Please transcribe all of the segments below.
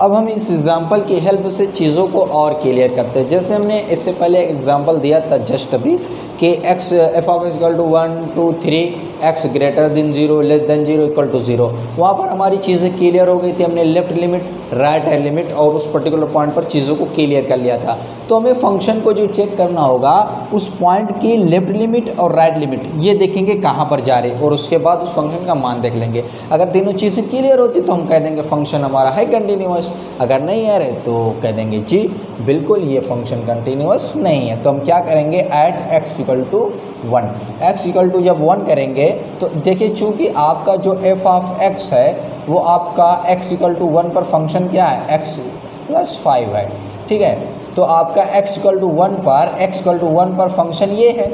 अब हम इस एग्जांपल की हेल्प से चीज़ों को और क्लियर करते हैं। जैसे हमने इससे पहले एग्जांपल दिया था जस्ट अभी कि x f of x equal to 1 2 3 x greater than 0 less than 0 equal to 0। वहाँ पर हमारी चीज़ें क्लियर हो गई थी, हमने left limit right hand limit और उस पर्टिकुलर पॉइंट पर चीज़ों को क्लियर कर लिया था। तो हमें फंक्शन को जो चेक करना होगा उस पॉइंट की लेफ्ट लिमिट और राइट लिमिट ये देखेंगे कहाँ पर जा रही है, और उसके बाद उस फंक्शन का मान देख लेंगे। अगर तीनों चीज़ें क्लियर होती तो हम कह देंगे फंक्शन हमारा है कंटिन्यूअस, अगर नहीं है रहे तो कह देंगे जी बिल्कुल ये फंक्शन कंटिन्यूअस नहीं है। तो हम क्या करेंगे, at x equal to 1, x equal to जब 1 करेंगे तो देखिए चूँकि आपका जो एफ ऑफ एक्स है वो आपका x इक्वल टू 1 पर फंक्शन क्या है, x प्लस 5 है, ठीक है। तो आपका x इक्वल टू 1 पर फंक्शन ये है,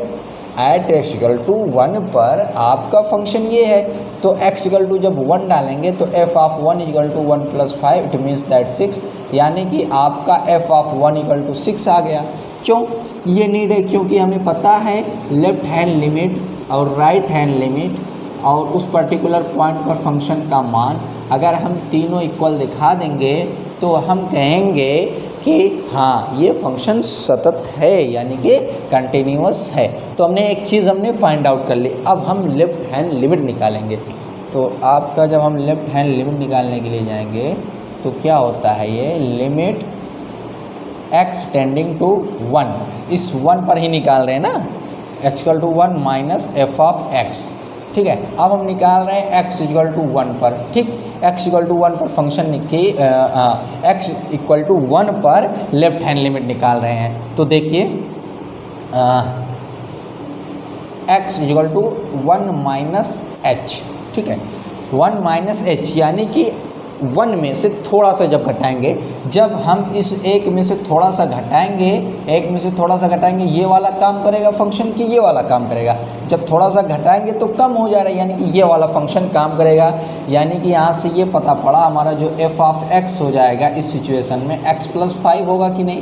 एट x इक्वल टू 1 पर आपका फंक्शन ये है। तो x इक्वल टू जब 1 डालेंगे तो f of 1 equal to 1 plus 5 it means that 6, यानी कि आपका f ऑफ 1 इक्वल टू 6 आ गया। क्यों ये नीड है, क्योंकि हमें पता है लेफ्ट हैंड लिमिट और राइट हैंड लिमिट और उस पर्टिकुलर पॉइंट पर फंक्शन का मान अगर हम तीनों इक्वल दिखा देंगे तो हम कहेंगे कि हाँ ये फंक्शन सतत है, यानी कि कंटिन्यूअस है। तो हमने एक चीज़ फाइंड आउट कर ली। अब हम लेफ्ट हैंड लिमिट निकालेंगे। तो आपका जब हम लेफ्ट हैंड लिमिट निकालने के लिए जाएंगे तो क्या होता है, ये लिमिट x टेंडिंग टू 1, इस 1 पर ही निकाल रहे हैं ना, x equal to 1 minus f of x, ठीक है। अब हम निकाल रहे हैं x इक्वल टू 1 पर, ठीक, x इक्वल टू 1 पर फंक्शन x इक्वल टू 1 पर लेफ्ट हैंड लिमिट निकाल रहे हैं। तो देखिए x equal to 1 minus h, ठीक है, 1 माइनस एच, यानी कि 1 में से थोड़ा सा जब घटाएंगे, जब हम इस एक में से थोड़ा सा घटाएंगे, एक में से थोड़ा सा घटाएंगे ये वाला काम करेगा फंक्शन की ये वाला काम करेगा। जब थोड़ा सा घटाएंगे तो कम हो जा रहा है, यानी कि ये वाला फंक्शन काम करेगा। यानी कि यहाँ से ये पता पड़ा हमारा जो एफ ऑफ एक्स हो जाएगा इस सिचुएशन में x प्लस 5 होगा कि नहीं,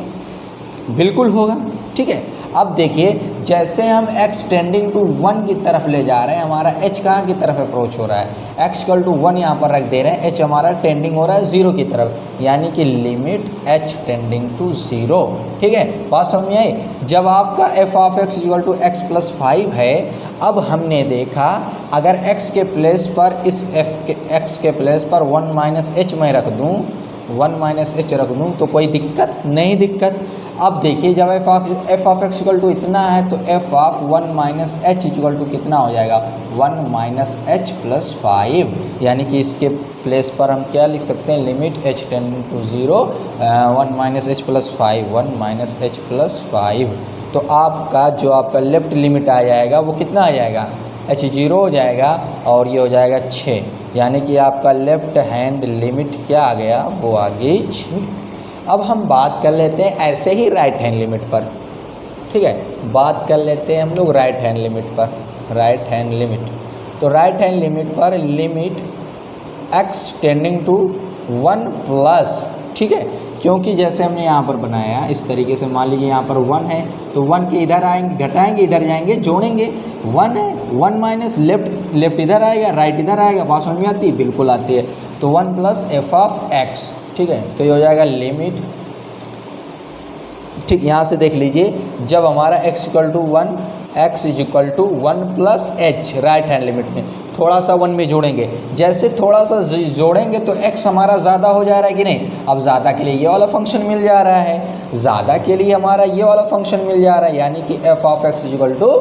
बिल्कुल होगा, ठीक है। अब देखिए जैसे हम x टेंडिंग टू 1 की तरफ ले जा रहे हैं, हमारा h कहाँ की तरफ अप्रोच हो रहा है, x इक्वल टू 1 यहाँ पर रख दे रहे हैं, h हमारा टेंडिंग हो रहा है 0 की तरफ, यानी कि लिमिट h टेंडिंग टू 0, ठीक है। बात समझ में आई। जब आपका f of x equal to x plus 5 है, अब हमने देखा अगर x के प्लेस पर इस x के प्लेस पर 1 माइनस एच मैं रख दूँ, 1 माइनस एच रख दूँ तो कोई दिक्कत नहीं, दिक्कत। अब देखिए जब f of x equal to इतना है तो f of 1 minus h equal to कितना हो जाएगा, 1 माइनस एच प्लस 5, यानी कि इसके प्लेस पर हम क्या लिख सकते हैं, limit h tending to 0 1 minus h plus 5, 1 minus h plus 5। तो आपका जो आपका लेफ्ट लिमिट आ जाएगा वो कितना आ जाएगा, h 0 हो जाएगा और ये हो जाएगा 6, यानी कि आपका लेफ्ट हैंड लिमिट क्या आ गया, वो आ गई 6। अब हम बात कर लेते हैं ऐसे ही राइट हैंड लिमिट पर, ठीक है, बात कर लेते हैं हम लोग राइट हैंड लिमिट पर, राइट हैंड लिमिट। तो राइट हैंड लिमिट पर limit x tending to 1 plus, ठीक है, क्योंकि जैसे हमने यहाँ पर बनाया इस तरीके से, मान लीजिए यहाँ पर 1 है तो 1 के इधर आएंगे, घटाएंगे, इधर जाएंगे, जोड़ेंगे, 1 है, 1 माइनस लेफ्ट इधर आएगा, राइट इधर आएगा। बात समझ में आती है, बिल्कुल आती है। तो 1 प्लस एफ ऑफ एक्स, ठीक है, तो ये हो जाएगा लिमिट, ठीक, यहाँ से देख लीजिए जब हमारा x equal to 1, x is equal to 1 plus h, right hand limit में थोड़ा सा 1 में जोड़ेंगे, जैसे थोड़ा सा जोड़ेंगे तो x हमारा ज़्यादा हो जा रहा है कि नहीं। अब ज़्यादा के लिए ये वाला फंक्शन मिल जा रहा है, ज़्यादा के लिए हमारा ये वाला फंक्शन मिल जा रहा है, यानी कि f of x is equal to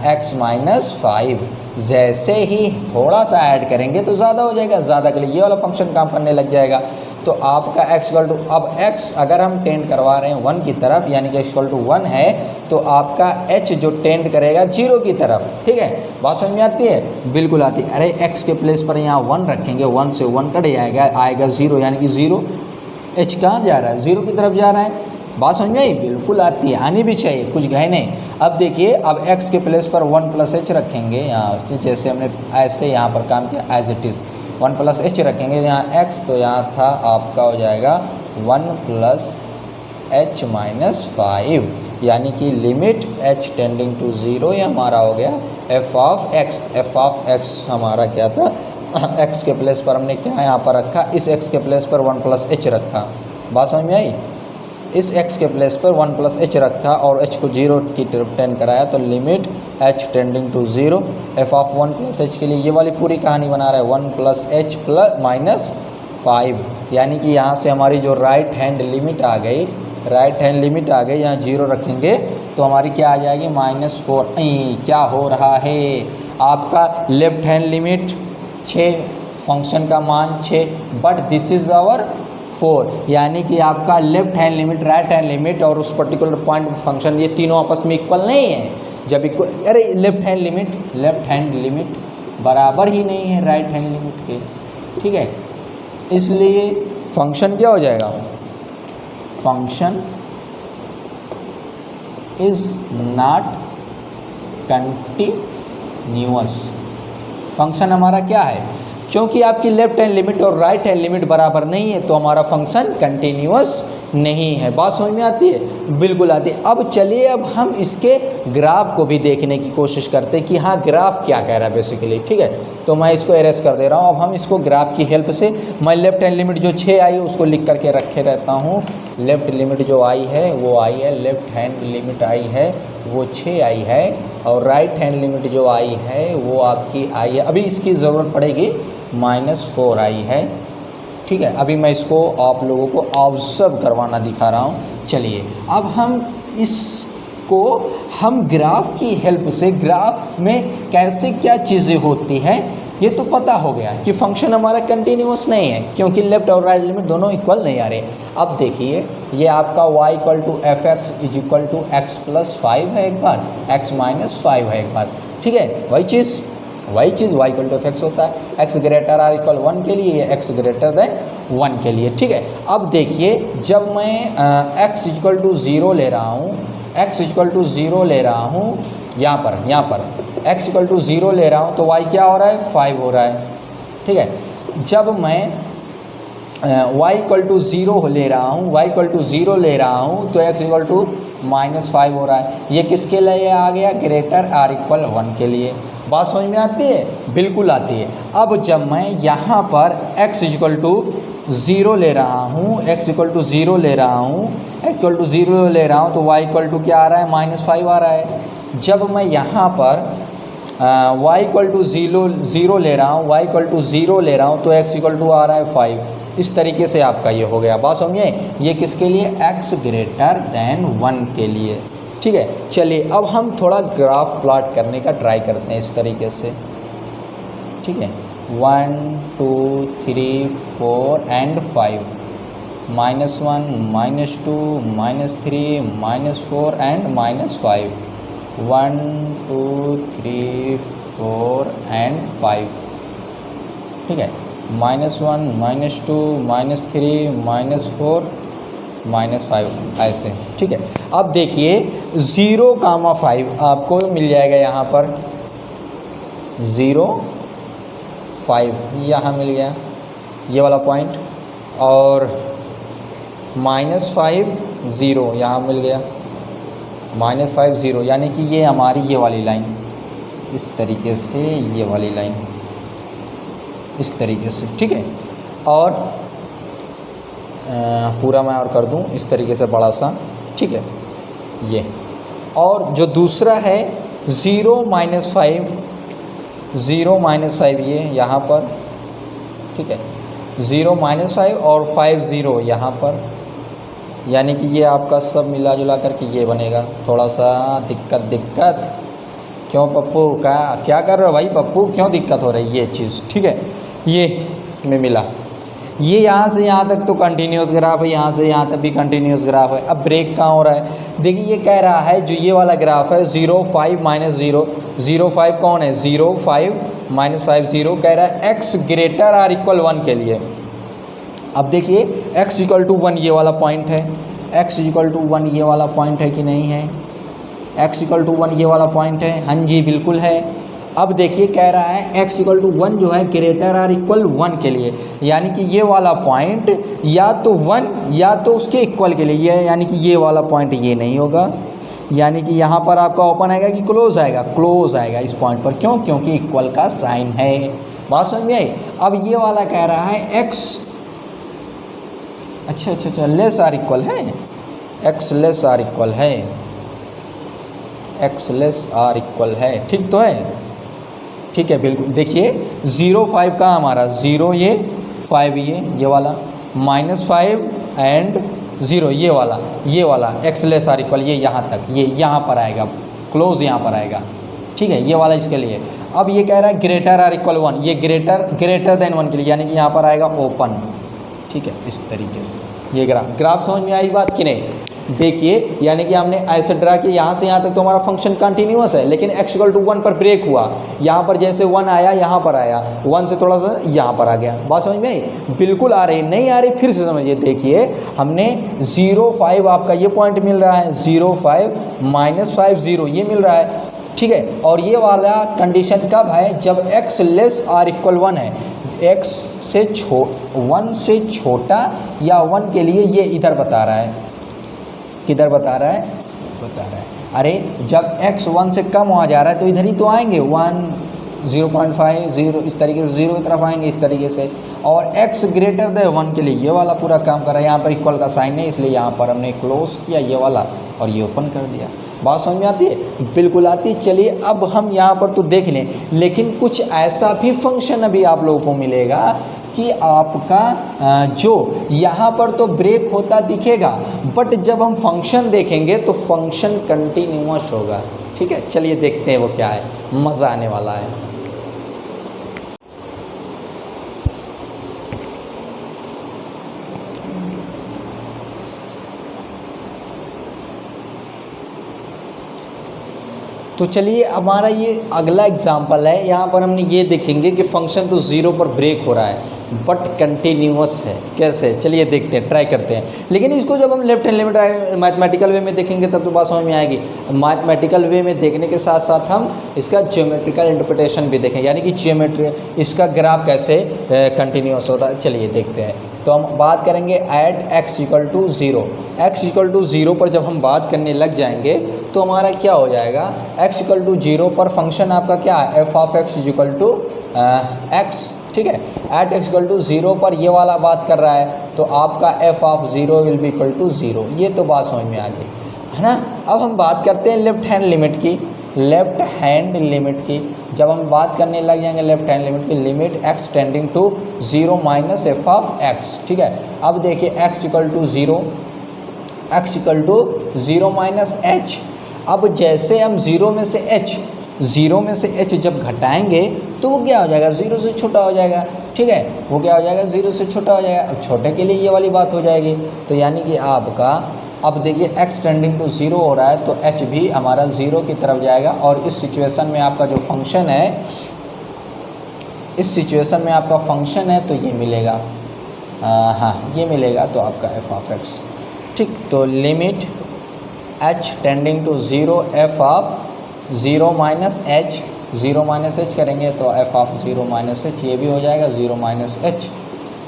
x minus 5। जैसे ही थोड़ा सा ऐड करेंगे तो ज़्यादा हो जाएगा, ज़्यादा के लिए ये वाला फंक्शन काम करने लग जाएगा। तो आपका x इक्वल टू, अब x अगर हम टेंड करवा रहे हैं 1 की तरफ, यानी कि x इक्वल टू 1 है, तो आपका h जो टेंड करेगा 0 की तरफ, ठीक है। बात समझ में आती है, बिल्कुल आती है। अरे x के प्लेस पर यहाँ 1 रखेंगे, 1 से 1 कट जाएगा, आएगा 0, यानी कि 0, h कहाँ जा रहा है, 0 की तरफ जा रहा है। बात समझ में आई, बिल्कुल आती है, आनी भी चाहिए, कुछ गए नहीं। अब देखिए अब x के प्लेस पर 1 प्लस एच रखेंगे, यहाँ जैसे हमने ऐसे यहाँ पर काम किया as it is, 1 plus h रखेंगे यहाँ x, तो यहाँ था आपका हो जाएगा 1 प्लस एच माइनस 5, यानी कि लिमिट h टेंडिंग टू 0, ये हमारा हो गया F of x. F of x हमारा क्या था, एक्स के प्लेस पर हमने क्या यहाँ पर रखा, इस एक्स के प्लेस पर 1 + h रखा। बात समझ में आई? इस x के प्लेस पर 1 + h रखा और h को 0 की तरफ टेंड कराया, तो limit h tending to 0 f(1 + h) के लिए ये वाली पूरी कहानी बना रहा है 1 + h + -5, यानी कि यहाँ से हमारी जो राइट हैंड लिमिट आ गई, यहाँ 0 रखेंगे तो हमारी क्या आ जाएगी -4। क्या हो रहा है, आपका लेफ्ट हैंड लिमिट 6, फंक्शन का मान 6, बट दिस इज़ आवर 4, यानी कि आपका left hand limit, right hand limit और उस पर्टिकुलर पॉइंट फंक्शन, ये तीनों आपस में इक्वल नहीं है। जब इक्वल, अरे लेफ्ट हैंड लिमिट बराबर ही नहीं है राइट हैंड लिमिट के, ठीक है, इसलिए फंक्शन क्या हो जाएगा, function is not continuous. Function हमारा क्या है, क्योंकि आपकी लेफ्ट हैंड लिमिट और राइट हैंड लिमिट बराबर नहीं है तो हमारा फंक्शन कंटिन्यूअस नहीं है। बात समझ में आती है? बिल्कुल आती है। अब चलिए, अब हम इसके ग्राफ को भी देखने की कोशिश करते हैं कि हाँ ग्राफ क्या कह रहा है बेसिकली, ठीक है। तो मैं इसको एरेस कर दे रहा हूँ। अब हम इसको ग्राफ की हेल्प से, मैं लेफ्ट हैंड लिमिट जो 6 आई उसको लिख करके रखे रहता हूँ। लेफ्ट लिमिट जो आई है वो आई है, लेफ्ट हैंड लिमिट आई है वो 6 आई है, और राइट हैंड लिमिट जो आई है वो आपकी आई है, अभी इसकी ज़रूरत पड़ेगी -4 आई है, ठीक है। अभी मैं इसको आप लोगों को ऑब्जर्व करवाना दिखा रहा हूँ। चलिए, अब हम इसको हम ग्राफ की हेल्प से, ग्राफ में कैसे क्या चीज़ें होती हैं ये तो पता हो गया कि फंक्शन हमारा कंटिन्यूअस नहीं है क्योंकि लेफ्ट और राइट लिमिट दोनों इक्वल नहीं आ रहे। अब देखिए, ये आपका y = fx = x + 5 है एक बार, x - 5 है एक बार, ठीक है। वही चीज़ y = fx होता है, x ≥ 1 के लिए, x > 1 के लिए, ठीक है। अब देखिए, जब मैं x = 0 ले रहा हूँ, x = 0 ले रहा हूँ, यहाँ पर x = 0 ले रहा हूँ तो y क्या हो रहा है, 5 हो रहा है, ठीक है। जब मैं y = 0 ले रहा हूँ, तो x = -5 हो रहा है। ये किसके लिए आ गया, > 1 के लिए। बात समझ में आती है? बिल्कुल आती है। अब जब मैं यहाँ पर x = 0 ले रहा हूँ, तो y = क्या आ रहा है, -5 आ रहा है। जब मैं यहाँ पर y = 0 ले रहा हूँ, तो x = आ रहा है 5। इस तरीके से आपका ये हो गया। बात समझिए, ये किसके लिए, x > 1 के लिए, ठीक है। चलिए, अब हम थोड़ा ग्राफ प्लॉट करने का ट्राई करते हैं इस तरीके से, ठीक है। 1 2 3 4 एंड 5, -1 -2 -3 -4 एंड -5, 1 2 3 4 एंड 5, ठीक है। -1 -2 -3 -4 -5 ऐसे, ठीक है। अब देखिए 0,5 आपको मिल जाएगा यहाँ पर, 0 5 यहाँ मिल गया ये वाला पॉइंट, और -5 0 यहाँ मिल गया, -5 0, यानी कि ये हमारी ये वाली लाइन, इस तरीके से ये वाली लाइन, इस तरीके से, ठीक है। और पूरा मैं और कर दूं इस तरीके से बड़ा सा, ठीक है ये। और जो दूसरा है 0 -5 ये यहाँ पर, ठीक है, 0 -5 और 5 0 यहाँ पर, यानी कि ये आपका सब मिला जुला कर के ये बनेगा। थोड़ा सा दिक्कत क्यों पप्पू, क्या कर रहे हो भाई पप्पू, क्यों दिक्कत हो रही है ये चीज़, ठीक है। ये में मिला, ये यहाँ से यहाँ तक तो कंटिन्यूस ग्राफ है, यहाँ से यहाँ तक भी कंटिन्यूस ग्राफ है। अब ब्रेक कहाँ हो रहा है, देखिए ये कह रहा है जो ये वाला ग्राफ है 0 5 -0, 0 5 कौन है, 0 5 -5 0, कह रहा है x > 1 के लिए। अब देखिए x = 1 ये वाला पॉइंट है, x = 1 ये वाला पॉइंट है कि नहीं है, x = 1 ये वाला पॉइंट है, हाँ जी बिल्कुल है। अब देखिए कह रहा है x = 1 जो है > 1 के लिए, यानी कि ये वाला पॉइंट या तो 1 या तो उसके इक्वल के लिए, ये यानी कि ये वाला पॉइंट ये नहीं होगा, यानी कि यहाँ पर आपका ओपन आएगा कि क्लोज आएगा, क्लोज आएगा इस पॉइंट पर। क्यों? क्योंकि इक्वल का साइन है। बात समझ में आई? अब ये वाला कह रहा है x, अच्छा लेस आर इक्वल है, x लेस आर इक्वल है, x लेस आर इक्वल है, ठीक तो है? ठीक है, बिल्कुल। देखिए 0 5 का हमारा 0 ये 5 ये वाला -5 एंड 0 ये वाला x लेस आर इक्वल ये यहाँ तक, ये यहाँ पर आएगा, क्लोज यहाँ पर आएगा, ठीक है, ये वाला इसके लिए। अब ये कह रहा है ग्रेटर आर इक्वल 1, ये ग्रेटर देन 1 के लिए, यानी कि यहाँ पर आएगा ओपन, ठीक है, इस तरीके से। ये ग्राफ समझ में आई बात कि नहीं? देखिए, यानी कि हमने ऐसे ड्रा किया, यहाँ से यहाँ तक तो हमारा फंक्शन कंटिन्यूअस है, लेकिन x = 1 पर ब्रेक हुआ, यहाँ पर जैसे 1 आया यहाँ पर आया, 1 से थोड़ा सा यहाँ पर आ गया। बात समझ में आई? बिल्कुल आ रही, नहीं आ रही फिर से समझिए। देखिए हमने 0 5 आपका ये पॉइंट मिल रहा है, 0 5 -5 0 ये मिल रहा है, ठीक है। और ये वाला कंडीशन कब है? जब x लेस आर इक्वल 1 है, x से 1 से छोटा या 1 के लिए ये इधर बता रहा है, किधर बता रहा है? बता रहा है, अरे जब x 1 से कम हो जा रहा है तो इधर ही तो आएंगे, 1 0.5 0 इस तरीके से 0 की तरफ आएंगे इस तरीके से। और x ग्रेटर देन 1 के लिए ये वाला पूरा काम कर रहा है, यहाँ पर इक्वल का साइन है इसलिए यहाँ पर हमने क्लोज किया ये वाला और ये ओपन कर दिया। बात समझ में आती है? बिल्कुल आती है। चलिए अब हम यहाँ पर तो देख लें, लेकिन कुछ ऐसा भी फंक्शन अभी आप लोगों को मिलेगा कि आपका जो यहाँ पर तो ब्रेक होता दिखेगा, बट जब हम फंक्शन देखेंगे तो फंक्शन कंटिन्यूअस होगा, ठीक है। चलिए देखते हैं वो क्या है, मज़ा आने वाला है। तो चलिए हमारा ये अगला एग्जाम्पल है, यहाँ पर हमने ये देखेंगे कि फंक्शन तो 0 पर ब्रेक हो रहा है बट कंटिन्यूअस है। कैसे? चलिए देखते हैं, ट्राई करते हैं। लेकिन इसको जब हम लेफ्ट हैंड लिमिट मैथमेटिकल वे में देखेंगे तब तो बात समझ में आएगी। मैथमेटिकल वे में देखने के साथ साथ हम इसका ज्योमेट्रिकल इंटरप्रिटेशन भी देखें, यानी कि ज्योमेट्री इसका ग्राफ कैसे कंटिन्यूअस होता है। चलिए देखते हैं। तो हम बात करेंगे एट x = 0। x = 0 पर जब हम बात करने लग जाएंगे तो हमारा क्या हो जाएगा? x = 0 पर फंक्शन आपका क्या है? f(x) = x, ठीक है। एट x = 0 पर ये वाला बात कर रहा है तो आपका f(0) will be equal to 0। ये तो बात समझ में आ गई है ना। अब हम बात करते हैं लेफ्ट हैंड लिमिट की। लेफ्ट हैंड लिमिट की जब हम बात करने लग जाएंगे, लेफ्ट हैंड लिमिट की, limit x tending to 0 - f(x), ठीक है। अब देखिए x = 0, x = 0 - h। अब जैसे हम 0 में से h जब घटाएंगे तो वो क्या हो जाएगा? 0 से छोटा हो जाएगा, ठीक है। वो क्या हो जाएगा? 0 से छोटा हो जाएगा। अब छोटे के लिए ये वाली बात हो जाएगी। तो यानी कि आपका अब देखिए x टेंडिंग टू 0 हो रहा है तो h भी हमारा 0 की तरफ जाएगा। और इस सिचुएशन में आपका जो फंक्शन है, इस सिचुएशन में आपका फंक्शन है तो ये मिलेगा, हाँ ये मिलेगा तो आपका f(x), ठीक। तो limit h tending to 0 f(0 - h), 0 - h करेंगे तो f(0 - h) ये भी हो जाएगा 0 - h।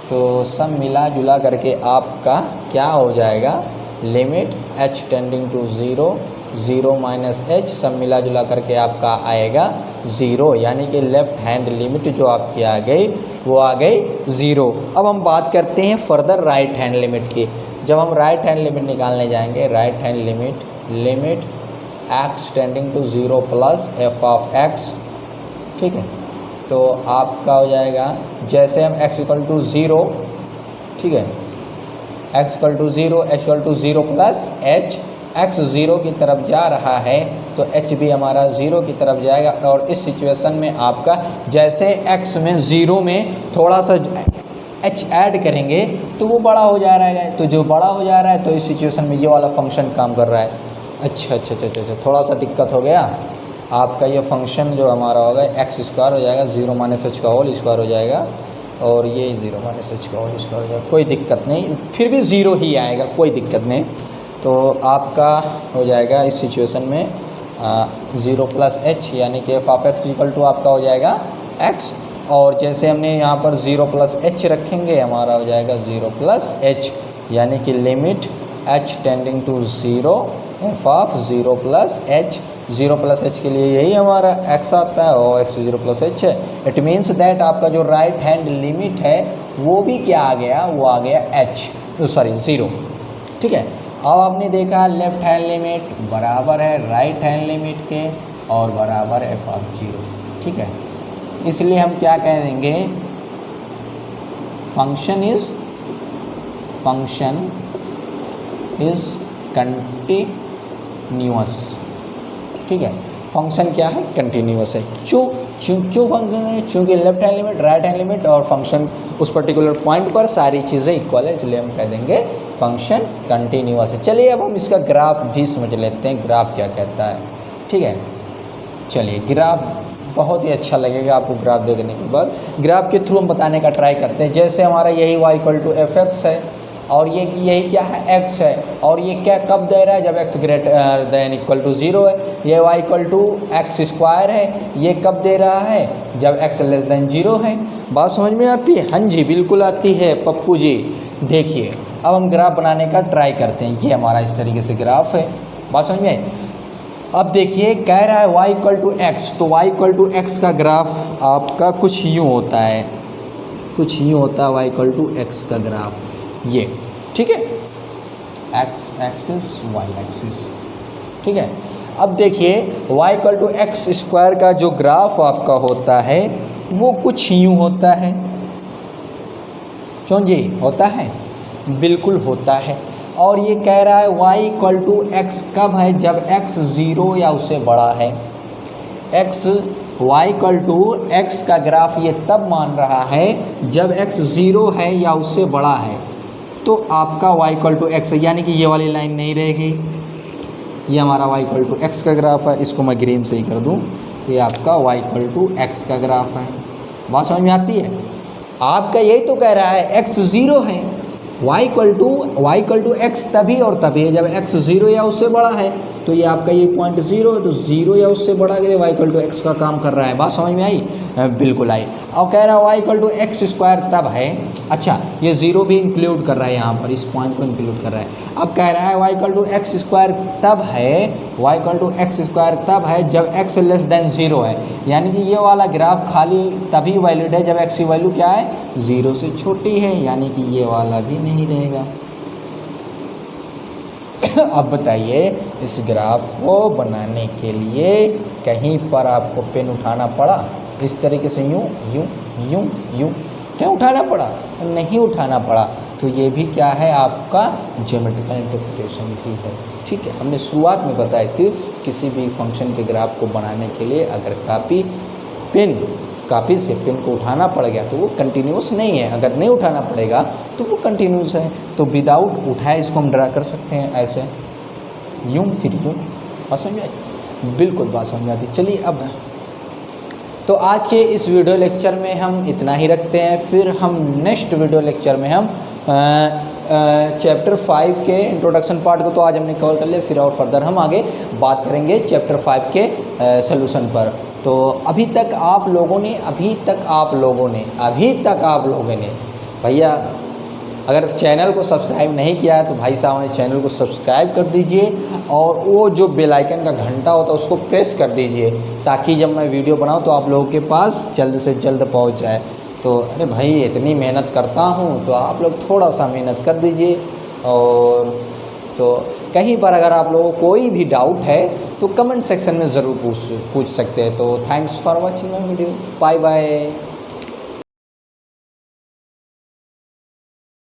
तो सब मिला जुला करके आपका क्या हो जाएगा? Limit h tending to 0 0 - h, सब मिला जुला करके आपका आएगा 0, यानी कि लेफ्ट हैंड लिमिट जो आपकी आ गई वो आ गई 0। अब हम बात करते हैं फर्दर राइट हैंड लिमिट की। जब हम राइट हैंड लिमिट निकालने जाएंगे, right hand limit x tending to 0 + f(x), ठीक है। तो आपका हो जाएगा, जैसे हम x = 0, ठीक है, x = 0, h = 0 + h, x 0 की तरफ जा रहा है तो h भी हमारा 0 की तरफ जाएगा। और इस सिचुएशन में आपका जैसे x में 0 में थोड़ा सा h ऐड करेंगे तो वो बड़ा हो जा रहा है। तो जो बड़ा हो जा रहा है तो इस सिचुएशन में ये वाला फंक्शन काम कर रहा है। अच्छा, थोड़ा सा दिक्कत हो गया। आपका ये फंक्शन जो हमारा होगा x² हो जाएगा, 0 - h का होल स्क्वायर हो जाएगा, और ये 0 - h का होल स्क्वायर हो जाएगा। कोई दिक्कत नहीं, फिर भी 0 ही आएगा, कोई दिक्कत नहीं। तो आपका हो जाएगा इस सिचुएशन में 0 + h, यानी कि f(x) = आपका हो जाएगा x। और जैसे हमने यहाँ पर 0 + h रखेंगे, हमारा हो जाएगा 0 + h, यानी कि limit h tending to 0 f of 0 plus h, 0 plus h के लिए यही हमारा x आता है और x 0 प्लस एच है। इट मीन्स दैट आपका जो राइट हैंड लिमिट है वो भी क्या आ गया, वो आ गया ज़ीरो। ठीक है, अब आपने देखा लेफ्ट हैंड लिमिट बराबर है राइट हैंड लिमिट के और बराबर एफ ऑफ 0। ठीक है, इसलिए हम क्या कह देंगे, फंक्शन इज कंटिन्यूअस। ठीक है, फंक्शन क्या है, कंटिन्यूअस है। क्यों फंक्शन है, चूँकि left hand limit right hand limit और फंक्शन उस पर्टिकुलर पॉइंट पर सारी चीज़ें इक्वल है, इसलिए हम कह देंगे फंक्शन कंटिन्यूअस है। चलिए अब हम इसका ग्राफ भी समझ लेते हैं, ग्राफ क्या कहता है। ठीक है, चलिए ग्राफ बहुत ही अच्छा लगेगा आपको ग्राफ देखने के बाद। ग्राफ के थ्रू हम बताने का ट्राई करते हैं। जैसे हमारा यही y equal to f x है और ये यही क्या है x है, और ये क्या कब दे रहा है, जब x greater than equal to 0 है। ये y equal to x square है, ये कब दे रहा है, जब x लेस देन 0 है। बात समझ में आती है? हाँ जी बिल्कुल आती है पप्पू जी। देखिए अब हम ग्राफ बनाने का ट्राई करते हैं। ये हमारा इस तरीके से ग्राफ है, बात समझ में आई। अब देखिए कह रहा है y इक्वल टू एक्स, तो y इक्वल टू एक्स का ग्राफ आपका कुछ यूँ होता है, कुछ यूँ होता है y इक्वल टू एक्स का ग्राफ ये। ठीक है, x एक्सिस y एक्सिस। ठीक है, अब देखिए y equal to x square का जो ग्राफ आपका होता है वो कुछ यूँ होता है। क्यों जी, होता है? बिल्कुल होता है। और ये कह रहा है y इक्वल टू एक्स कब है, जब x 0 या उससे बड़ा है। y इक्वल टू एक्स का ग्राफ ये तब मान रहा है जब x 0 है या उससे बड़ा है, तो आपका y इक्वल टू एक्स है, यानी कि ये वाली लाइन नहीं रहेगी। ये हमारा y इक्वल टू एक्स का ग्राफ है, इसको मैं ग्रीन से ही कर दूँ, ये आपका y इक्वल टू एक्स का ग्राफ है। बात समझ में आती है? आपका यही तो कह रहा है x 0 है, y इक्वल टू एक्स तभी और तभी है जब x 0 या उससे बड़ा है। तो ये आपका ये पॉइंट 0 है, तो 0 या उससे बड़ा के लिए y इक्वल टू एक्स का काम कर रहा है। बात समझ में आई? बिल्कुल आई। और कह रहा है y equal to x square तब है, अच्छा ये 0 भी इंक्लूड कर रहा है, यहाँ पर इस पॉइंट को इंक्लूड कर रहा है। अब कह रहा है y equal to x square तब है, y equal to x square तब है जब x लेस देन 0 है, यानी कि ये वाला ग्राफ खाली तभी वैलिड है जब x की वैल्यू क्या है, 0 से छोटी है, यानी कि ये वाला भी नहीं रहेगा। अब बताइए इस ग्राफ को बनाने के लिए कहीं पर आपको पेन उठाना पड़ा, इस तरीके से यूँ यूँ यूँ यूँ क्या उठाना पड़ा? नहीं उठाना पड़ा। तो ये भी क्या है, आपका ज्योमेट्रिकल इंटरप्रिटेशन भी है। ठीक है, हमने शुरुआत में बताई थी किसी भी फंक्शन के ग्राफ को बनाने के लिए अगर कापी से पेन को उठाना पड़ गया तो वो कंटिन्यूस नहीं है, अगर नहीं उठाना पड़ेगा तो वो कंटिन्यूस है। तो विदाउट उठाए इसको हम ड्रा कर सकते हैं ऐसे, यूँ फिर यूँ। बात समझ में आई? बिल्कुल बात समझ में आती। चलिए अब तो आज के इस वीडियो लेक्चर में हम इतना ही रखते हैं, फिर हम नेक्स्ट वीडियो लेक्चर में हम चैप्टर 5 के इंट्रोडक्शन पार्ट को तो आज हमने कवर कर लिया, फिर और फर्दर हम आगे बात करेंगे चैप्टर 5 के सॉल्यूशन पर। तो अभी तक आप लोगों ने भैया अगर चैनल को सब्सक्राइब नहीं किया है तो भाई साहब हमारे चैनल को सब्सक्राइब कर दीजिए और वो जो बेल आइकन का घंटा होता है उसको प्रेस कर दीजिए, ताकि जब मैं वीडियो बनाऊं तो आप लोगों के पास जल्द से जल्द पहुंच जाए। तो अरे भाई इतनी मेहनत करता हूं तो आप लोग थोड़ा सा मेहनत कर दीजिए। और तो कहीं पर अगर आप लोगों को कोई भी डाउट है तो कमेंट सेक्शन में ज़रूर पूछ सकते हैं। तो thanks for watching my video, bye bye.